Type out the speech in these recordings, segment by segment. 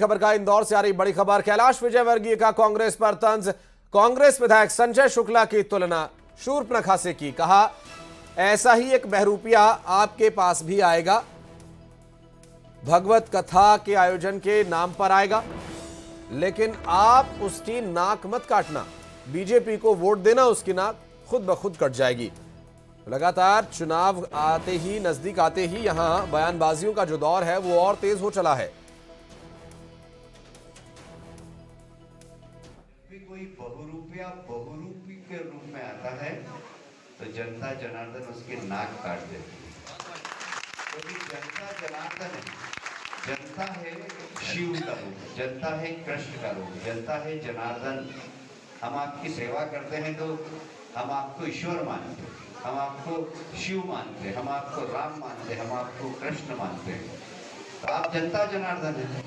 खबर का इंदौर से आ रही बड़ी खबर। कैलाश विजयवर्गीय का कांग्रेस पर तंज। कांग्रेस विधायक संजय शुक्ला की तुलना शूर्पणखा से की। कहा, ऐसा ही एक बहरूपिया आपके पास भी आएगा, भगवत कथा के आयोजन के नाम पर आएगा, लेकिन आप उसकी नाक मत काटना। बीजेपी को वोट देना, उसकी नाक खुद ब खुद कट जाएगी। लगातार चुनाव आते ही, नजदीक आते ही यहां बयानबाजियों का जो दौर है वो और तेज हो चला है। कोई बहुरूपी के रूप में आता है तो जनता जनार्दन उसकी नाक काट देती है, क्योंकि जनता जनार्दन है, जनता है शिव का रूप, जनता है कृष्ण का रूप, जनता है जनार्दन। हम आपकी सेवा करते हैं तो हम आपको ईश्वर मानते हैं, हम आपको शिव मानते हैं, हम आपको राम मानते हैं, हम आपको कृष्ण मानते हैं, तो आप जनता जनार्दन है।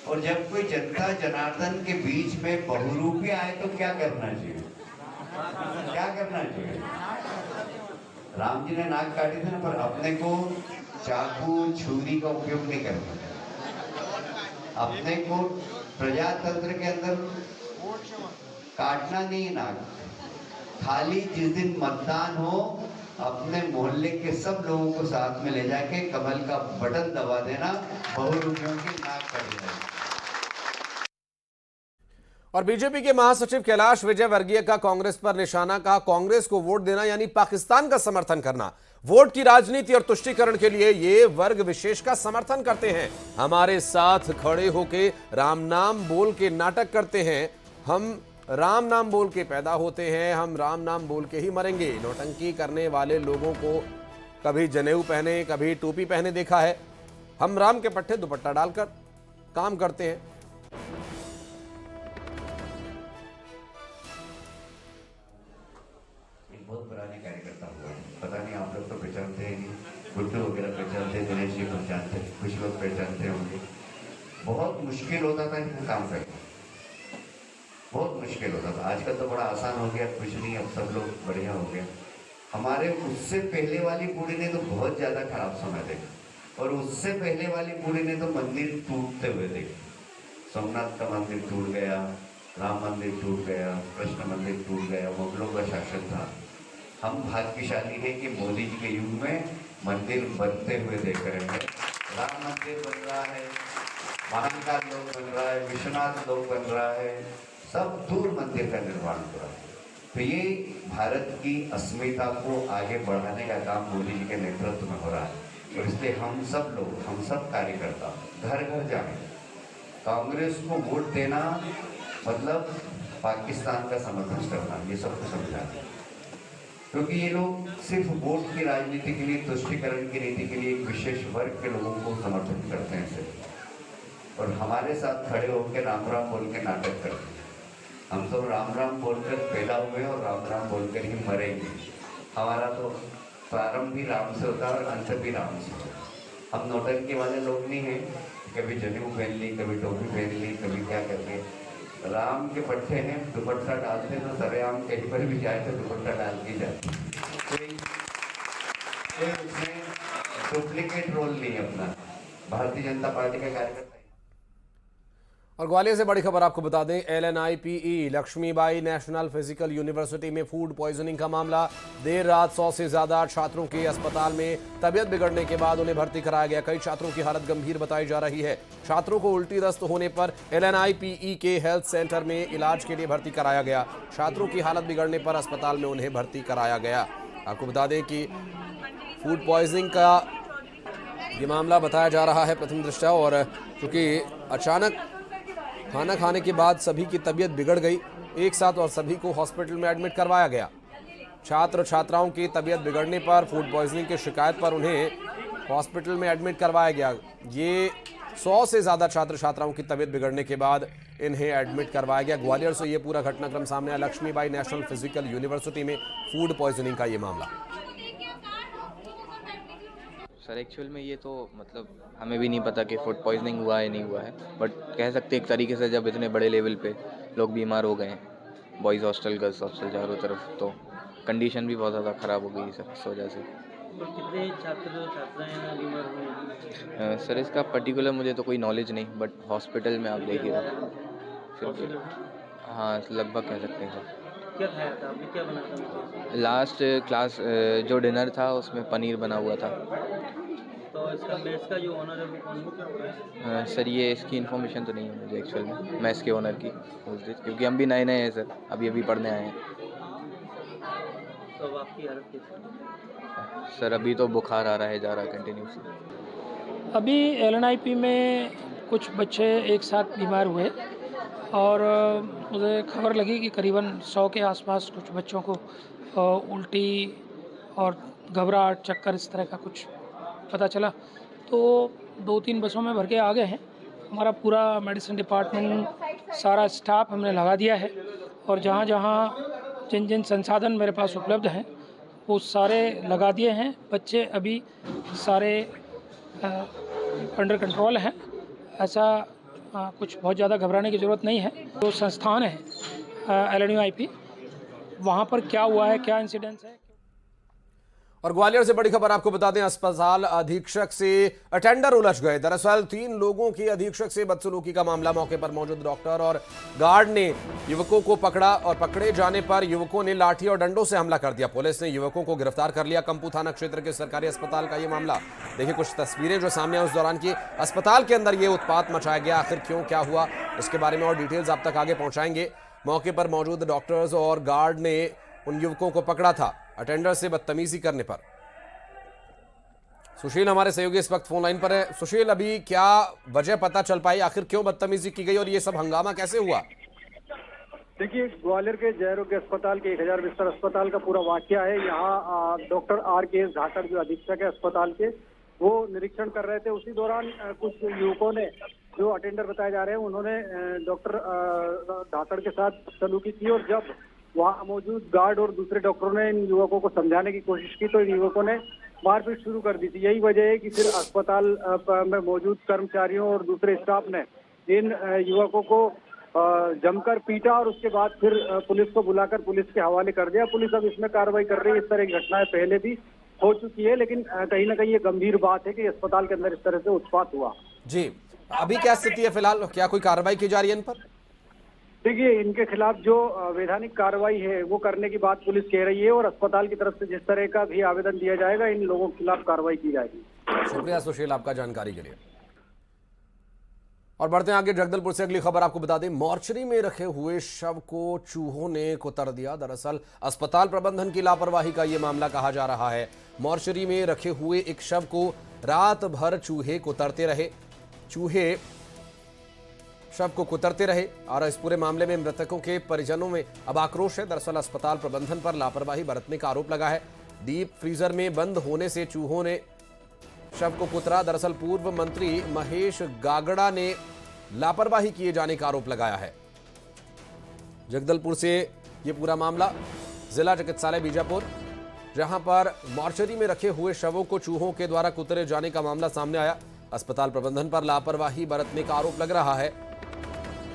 और जब कोई जनता जनार्दन के बीच में बहुरूपी आए तो क्या करना चाहिए? क्या करना चाहिए? राम जी ने नाक काटी थी ना, पर अपने को चाकू छुरी का उपयोग नहीं करना। अपने को प्रजातंत्र के अंदर काटना नहीं नाक। खाली जिस दिन मतदान हो, अपने मोहल्ले के सब लोगों को साथ में ले जाके कमल का बटन दबा देना, बहुरूपियों की नाक काट देना। और बीजेपी के महासचिव कैलाश विजयवर्गीय का कांग्रेस पर निशाना। कहा, कांग्रेस को वोट देना यानी पाकिस्तान का समर्थन करना। वोट की राजनीति और तुष्टीकरण के लिए ये वर्ग विशेष का समर्थन करते हैं। हमारे साथ खड़े होके राम नाम बोल के नाटक करते हैं। हम राम नाम बोल के पैदा होते हैं, हम राम नाम बोल के ही मरेंगे। नौटंकी करने वाले लोगों को कभी जनेऊ पहने, कभी टोपी पहने देखा है। हम राम के पट्टे दुपट्टा डालकर काम करते हैं। बहुत पुराने कार्यकर्ता हुआ है, पता नहीं आप लोग तो पहचानते हैं नहीं, गुड्डू वगैरह पहचानते हैं, दिनेश जी पहचानते हैं, कुछ लोग पहचानते होंगे। बहुत मुश्किल होता था इनको काम करना, बहुत मुश्किल होता था। आजकल तो बड़ा आसान हो गया, कुछ नहीं, अब सब लोग बढ़िया हो गया। हमारे उससे पहले वाली पीढ़ी ने तो बहुत ज्यादा खराब समय देखा, और उससे पहले वाली पीढ़ी ने तो मंदिर टूटते हुए देखा। सोमनाथ का मंदिर टूट गया, राम मंदिर टूट गया, कृष्ण मंदिर टूट गया, मुगलों का शासन था। हम भाग्यशाली हैं कि मोदी जी के युग में मंदिर बनते हुए देख रहे हैं। राम मंदिर बन रहा है, महाकाल लोक बन रहा है, विश्वनाथ लोक बन रहा है, सब दूर मंदिर का निर्माण हो रहा है। तो ये भारत की अस्मिता को आगे बढ़ाने का काम मोदी जी के नेतृत्व में हो रहा है। और इसलिए हम सब लोग, हम सब कार्यकर्ता घर घर जाएं। कांग्रेस को वोट देना मतलब पाकिस्तान का समर्थन करना, ये सबको समझाना। क्योंकि ये लोग सिर्फ वोट की राजनीति के लिए, तुष्टीकरण की नीति के लिए एक विशेष वर्ग के लोगों को समर्थन करते हैं सिर्फ, और हमारे साथ खड़े होकर राम राम बोल के नाटक करते हैं। हम तो राम राम बोलकर पैदा हुए और राम राम बोलकर ही मरेंगे। हमारा तो प्रारंभ भी राम से होता है और अंत भी राम से होता है। हम नौटंकी वाले लोग नहीं हैं, कभी जनेऊ पहन ली, कभी टोपी पहन ली, कभी क्या करके। राम के पट्टे हैं, दुपट्टा डालते तो सरेआम कहीं पर भी जाए तो दुपट्टा डाल के जाते। कोई उसमें डुप्लीकेट रोल नहीं है अपना। भारतीय जनता पार्टी का कार्यकर्ता। और ग्वालियर से बड़ी खबर आपको बता दें, LNIPE Laxmibai national physical university में फूड पॉइजनिंग का मामला। देर रात 100 से ज्यादा छात्रों के अस्पताल में तबियत बिगड़ने के बाद उन्हें भर्ती कराया गया। कई छात्रों की हालत गंभीर बताई जा रही है। छात्रों को उल्टी दस्त होने पर LNIPE के हेल्थ सेंटर में इलाज के लिए भर्ती कराया गया। छात्रों की हालत बिगड़ने पर अस्पताल में उन्हें भर्ती कराया गया। आपको बता दें कि फूड पॉइजनिंग का ये मामला बताया जा रहा है प्रथम दृष्टया, और चूंकि अचानक खाना खाने के बाद सभी की तबीयत बिगड़ गई एक साथ, और सभी को हॉस्पिटल में एडमिट करवाया गया। छात्र छात्राओं की तबीयत बिगड़ने पर, फूड पॉइजनिंग की शिकायत पर उन्हें हॉस्पिटल में एडमिट करवाया गया। ये 100 से ज़्यादा छात्र छात्राओं की तबीयत बिगड़ने के बाद इन्हें एडमिट करवाया गया। ग्वालियर से ये पूरा घटनाक्रम सामने आया। लक्ष्मीबाई नेशनल फिजिकल यूनिवर्सिटी में फूड पॉइजनिंग का ये मामला। सर एक्चुअल में ये तो मतलब हमें भी नहीं पता कि फूड पॉइजनिंग हुआ है नहीं हुआ है, बट कह सकते एक तरीके से जब इतने बड़े लेवल पे लोग बीमार हो गए हैं, बॉयज़ हॉस्टल गर्ल्स हॉस्टल चारों तरफ, तो कंडीशन भी बहुत ज़्यादा ख़राब हो गई है सर इस वजह से। कुल कितने छात्र छात्राएं बीमार हुए हैं? सर इसका पर्टिकुलर मुझे तो कोई नॉलेज नहीं, बट हॉस्पिटल में आप देख ही रहे हो। फिर हॉस्पिटल में? हाँ, लगभग कह सकते हैं सर। क्या खाया था आपने, क्या बना था उनके? लास्ट क्लास जो डिनर था उसमें पनीर बना हुआ था। तो इसका मेस का जो ओनर है वो कौन है? सर ये इसकी इन्फॉर्मेशन तो नहीं है मुझे एक्चुअल में, मैं इसके ओनर की पूछ रही, क्योंकि हम भी नए नए हैं सर, अभी पढ़ने आए हैं। तो अब आपकी हालत कैसी है? सर अभी तो बुखार आ रहा है, जा रहा है कंटिन्यूसली। अभी एलएनआईपी में कुछ बच्चे एक साथ बीमार हुए और मुझे खबर लगी कि करीबन 100 के आसपास कुछ बच्चों को उल्टी और घबराहट, चक्कर, इस तरह का कुछ पता चला। तो 2-3 बसों में भर के आ गए हैं। हमारा पूरा मेडिसिन डिपार्टमेंट, सारा स्टाफ हमने लगा दिया है और जहाँ जहाँ जिन जिन संसाधन मेरे पास उपलब्ध हैं वो सारे लगा दिए हैं। बच्चे अभी सारे अंडर कंट्रोल हैं। ऐसा कुछ बहुत ज़्यादा घबराने की ज़रूरत नहीं है। जो संस्थान है एलएनयूआईपी, वहाँ पर क्या हुआ है, क्या इंसिडेंस है। और ग्वालियर से बड़ी खबर आपको बता दें, अस्पताल अधीक्षक से अटेंडर उलझ गए। दरअसल 3 लोगों की अधीक्षक से बदसलूकी का मामला। मौके पर मौजूद डॉक्टर और गार्ड ने युवकों को पकड़ा और पकड़े जाने पर युवकों ने लाठी और डंडों से हमला कर दिया। पुलिस ने युवकों को गिरफ्तार कर लिया। कंपू थाना क्षेत्र के सरकारी अस्पताल का यह मामला। देखिए कुछ तस्वीरें जो सामने आई उस दौरान की। अस्पताल के अंदर यह उत्पात मचाया गया, आखिर क्यों, क्या हुआ, इसके बारे में और डिटेल्स आप तक आगे पहुंचाएंगे। मौके पर मौजूद डॉक्टर्स और गार्ड ने उन युवकों को पकड़ा था अटेंडर से बदतमीजी करने पर। सुशील हमारे सहयोगी इस वक्त फोन लाइन पर है। सुशील, अभी क्या वजह पता चल पाई, आखिर क्यों बदतमीजी की गई और ये सब हंगामा कैसे हुआ? देखिए, ग्वालियर के जय आरोग्य अस्पताल के 1000 बिस्तर अस्पताल का पूरा वाकया है। यहाँ डॉक्टर RKS धाकड़ जो अधीक्षक है अस्पताल के, वो निरीक्षण कर रहे थे। उसी दौरान कुछ युवकों ने, जो अटेंडर बताए जा रहे हैं, उन्होंने डॉक्टर धाकड़ के साथ सलूकी की और जब वहाँ मौजूद गार्ड और दूसरे डॉक्टरों ने इन युवकों को समझाने की कोशिश की तो इन युवकों ने मारपीट शुरू कर दी थी। यही वजह है कि फिर अस्पताल में मौजूद कर्मचारियों और दूसरे स्टाफ ने इन युवकों को जमकर पीटा और उसके बाद फिर पुलिस को बुलाकर पुलिस के हवाले कर दिया। पुलिस अब इसमें कार्रवाई कर रही है। इस तरह की घटनाएं पहले भी हो चुकी है, लेकिन कहीं ना कहीं ये गंभीर बात है कि अस्पताल के अंदर इस तरह से उत्पात हुआ। जी, अभी क्या स्थिति है फिलहाल, क्या कोई कार्रवाई की जा रही है इन पर? देखिए, इनके खिलाफ जो वैधानिक कार्रवाई है वो करने की बात पुलिस कह रही है और अस्पताल की तरफ से जिस तरह का भी आवेदन दिया जाएगा इन लोगों के खिलाफ कार्रवाई की जाएगी। शुक्रिया सुशील आपका जानकारी के लिए। और बढ़ते हैं आगे, जगदलपुर से अगली खबर आपको बता दें। मॉर्चरी में रखे हुए शव को चूहों ने कुतर दिया। दरअसल अस्पताल प्रबंधन की लापरवाही का यह मामला कहा जा रहा है। मॉर्चरी में रखे हुए एक शव को रात भर चूहे कुतरते रहे। चूहे शव को कुतरते रहे और इस पूरे मामले में मृतकों के परिजनों में अब आक्रोश है। दरअसल अस्पताल प्रबंधन पर लापरवाही बरतने का आरोप लगा है। डीप फ्रीजर में बंद होने से चूहों ने शव को कुतरा। दरअसल पूर्व मंत्री महेश गागड़ा ने लापरवाही किए जाने का आरोप लगाया है। जगदलपुर से यह पूरा मामला, जिला चिकित्सालय बीजापुर, जहां पर मॉर्चरी में रखे हुए शवों को चूहों के द्वारा कुतरे जाने का मामला सामने आया। अस्पताल प्रबंधन पर लापरवाही बरतने का आरोप लग रहा है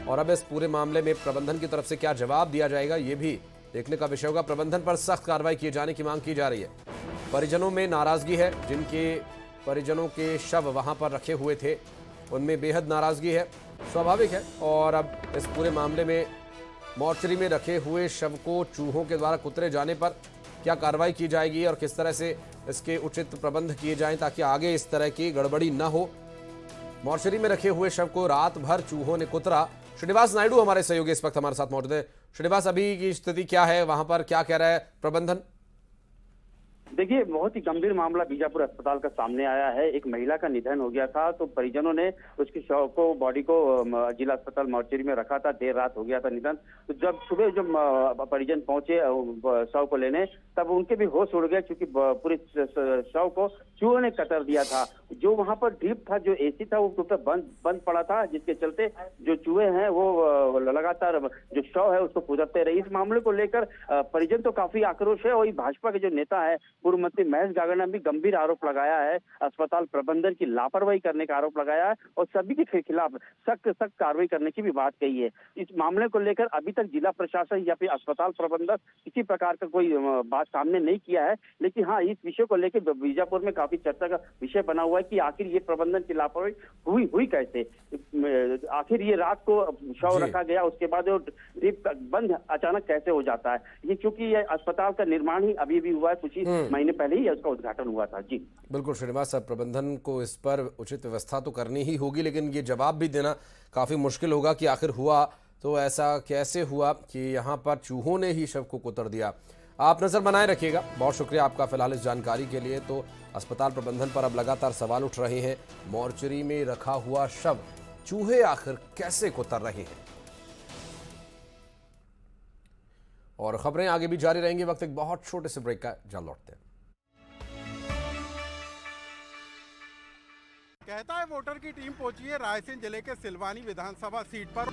और अब इस पूरे मामले में प्रबंधन की तरफ से क्या जवाब दिया जाएगा ये भी देखने का विषय होगा। प्रबंधन पर सख्त कार्रवाई किए जाने की मांग की जा रही है। परिजनों में नाराजगी है। जिनके परिजनों के शव वहां पर रखे हुए थे उनमें बेहद नाराजगी है, स्वाभाविक है। और अब इस पूरे मामले में मॉर्चरी में रखे हुए शव को चूहों के द्वारा कुतरे जाने पर क्या कार्रवाई की जाएगी और किस तरह से इसके उचित प्रबंध किए जाएं ताकि आगे इस तरह की गड़बड़ी न हो। मॉर्चरी में रखे हुए शव को रात भर चूहों ने कुतरा। श्रीनिवास नायडू हमारे सहयोगी इस वक्त हमारे साथ मौजूद है। श्रीनिवास, अभी की स्थिति क्या है, वहां पर क्या कह रहा है प्रबंधन? देखिए, बहुत ही गंभीर मामला बीजापुर अस्पताल का सामने आया है। एक महिला का निधन हो गया था तो परिजनों ने उसके शव को, बॉडी को जिला अस्पताल मॉर्चरी में रखा था। देर रात हो गया था निधन। तो जब सुबह जब परिजन पहुंचे शव को लेने, तब उनके भी होश उड़ गए क्योंकि पूरे शव को चूहों ने कतर दिया था। जो वहां पर ड्रिप था, जो AC था, वो बंद पड़ा था, जिसके चलते जो चूहे हैं वो लगातार जो शव है उसको कुतरते रहे। इस मामले को लेकर परिजन तो काफी आक्रोश है। वही भाजपा के जो नेता है पूर्व मंत्री महेश गागड़ ने भी गंभीर आरोप लगाया है, अस्पताल प्रबंधन की लापरवाही करने का आरोप लगाया है और सभी के खिलाफ सख्त कार्रवाई करने की भी बात कही है। इस मामले को लेकर अभी तक जिला प्रशासन या फिर अस्पताल प्रबंधक किसी प्रकार का कोई बात सामने नहीं किया है, लेकिन हाँ, इस विषय को लेकर बीजापुर में काफी चर्चा का विषय बना हुआ है कि आखिर ये प्रबंधन की लापरवाही हुई कैसे। आखिर ये रात को शव रखा गया, उसके बाद लिफ्ट बंद अचानक कैसे हो जाता है। ये क्योंकि ये अस्पताल का निर्माण ही अभी हुआ है, कुछ ही महीने पहले ही उसका उद्घाटन हुआ था। जी बिल्कुल श्रीनिवास, प्रबंधन को इस पर उचित व्यवस्था तो करनी ही होगी, लेकिन ये जवाब भी देना काफी मुश्किल होगा कि आखिर हुआ तो ऐसा कैसे हुआ कि यहाँ पर चूहों ने ही शव को कुतर दिया। आप नजर बनाए रखिएगा। बहुत शुक्रिया आपका फिलहाल इस जानकारी के लिए। तो अस्पताल प्रबंधन पर अब लगातार सवाल उठ रहे हैं। मॉर्चरी में रखा हुआ शव, चूहे आखिर कैसे कुतर रहे हैं। और खबरें आगे भी जारी रहेंगी। वक्त एक बहुत छोटे से ब्रेक का, जल्द लौटते हैं। कहता है वोटर की टीम पहुंची है रायसेन जिले के सिलवानी विधानसभा सीट पर।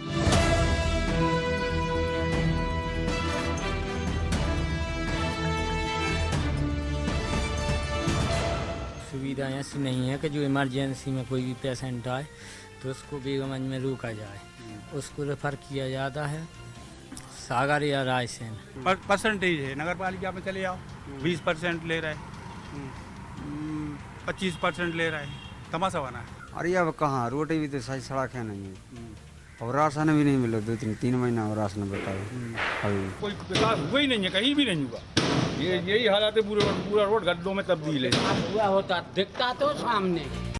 सुविधा ऐसी नहीं है कि जो इमरजेंसी में कोई भी पेशेंट आए तो उसको बेगमगंज में रोका जाए, उसको रेफर किया जाता है सागर या रायसेन। परसेंटेज है, नगर पालिका में चले जाओ 20% ले रहे, 25% ले रहे, तमाशा बना है। अरे अब कहाँ, रोटी भी तो सही सड़क है नहीं है और राशन भी नहीं मिला 2-3 महीना और राशन बताओ। कोई विकास हुआ ही नहीं है, कहीं भी नहीं हुआ। यही हालात है, पूरा रोड गड्ढों में तब्दील है। हुआ होता दिखता तो सामने।